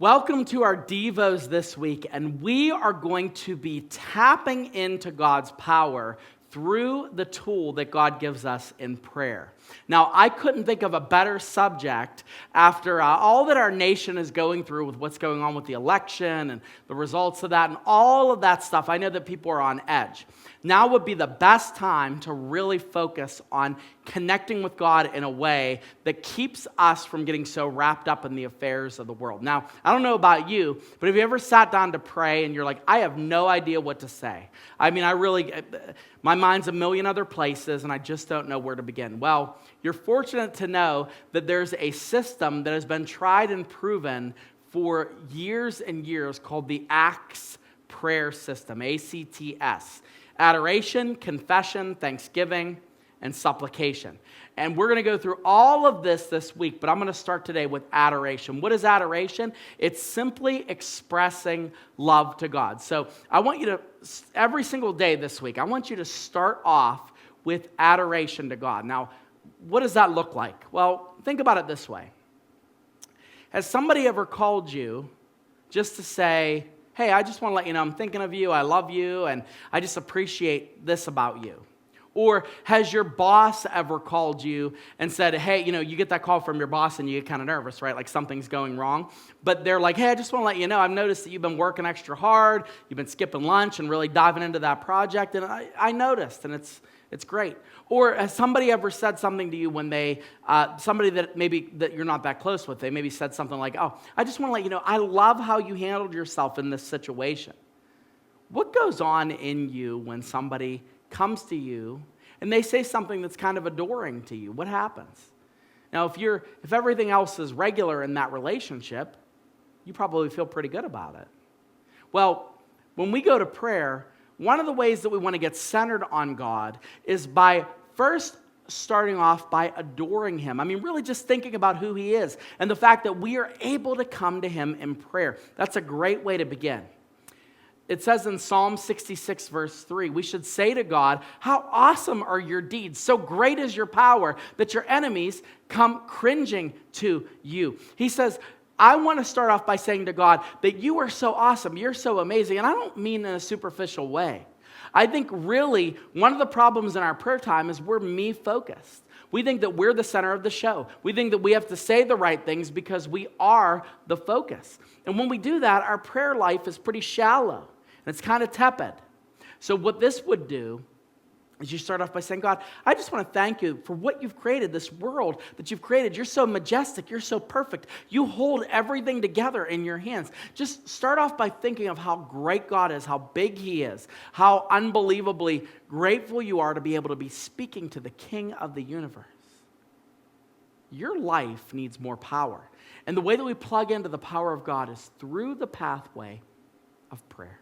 Welcome to our Devos this week, and we are going to be tapping into God's power through the tool that God gives us in prayer. Now, I couldn't think of a better subject after all that our nation is going through with what's going on with the election and the results of that and all of that stuff. I know that people are on edge. Now would be the best time to really focus on connecting with God in a way that keeps us from getting so wrapped up in the affairs of the world. Now, I don't know about you, but have you ever sat down to pray and you're like, I have no idea what to say? I mean, my mind's a million other places and I just don't know where to begin. Well, you're fortunate to know that there's a system that has been tried and proven for years and years called the ACTS prayer system, ACTS. Adoration, confession, thanksgiving, and supplication. And we're going to go through all of this week, but I'm going to start today with adoration. What is adoration? It's simply expressing love to God. So I want you to, every single day this week, I want you to start off with adoration to God. Now, what does that look like? Well, think about it this way. Has somebody ever called you just to say, hey, I just want to let you know I'm thinking of you, I love you, and I just appreciate this about you? Or has your boss ever called you and said, hey, you get that call from your boss and you get kind of nervous, right? Like something's going wrong. But they're like, hey, I just want to let you know, I've noticed that you've been working extra hard, you've been skipping lunch and really diving into that project, and I noticed, and it's great. Or has somebody ever said something to you when somebody that maybe that you're not that close with, they maybe said something like, oh, I just want to let you know, I love how you handled yourself in this situation. What goes on in you when somebody comes to you and they say something that's kind of adoring to you? What happens? Now, if everything else is regular in that relationship, you probably feel pretty good about it. Well, when we go to prayer, one of the ways that we want to get centered on God is by first starting off by adoring Him. I mean, really just thinking about who He is and the fact that we are able to come to Him in prayer. That's a great way to begin. It says in Psalm 66, verse 3, we should say to God, how awesome are your deeds? So great is your power that your enemies come cringing to you. He says, I want to start off by saying to God that you are so awesome, you're so amazing, and I don't mean in a superficial way. I think really one of the problems in our prayer time is we're me-focused. We think that we're the center of the show. We think that we have to say the right things because we are the focus. And when we do that, our prayer life is pretty shallow, and it's kind of tepid. So what this would do is you start off by saying, God, I just want to thank you for what you've created, this world that you've created. You're so majestic. You're so perfect. You hold everything together in your hands. Just start off by thinking of how great God is, how big He is, how unbelievably grateful you are to be able to be speaking to the King of the universe. Your life needs more power. And the way that we plug into the power of God is through the pathway of prayer.